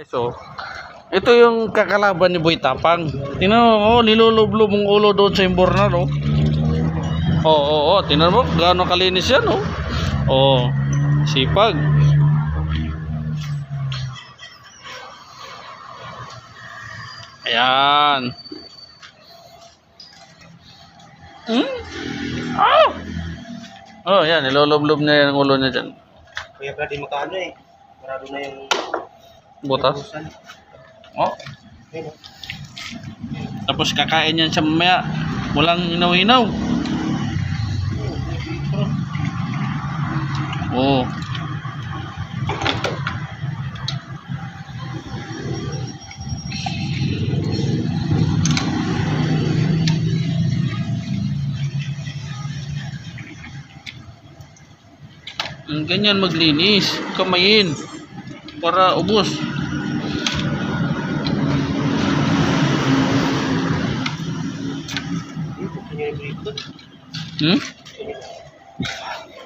So, ito yung kakalaban ni Boy Tapang. Tingnan mo, oh, nilulublo mong ulo doon sa imbornal, oh. Oo, tingnan mo, gaano kalinis yan, oh. Oh, sipag. Ayan. Ah! Oh, yan, nilulublob niya yung ulo niya dyan. Kaya pala di makaano eh. Marado na yung Butas. busan. Oh. Ayun, oh. Tapos kakain yan siya mamaya. Walang inaw-inaw. Oh. Ang ganyan maglinis, kamayin para ubos. Hmm?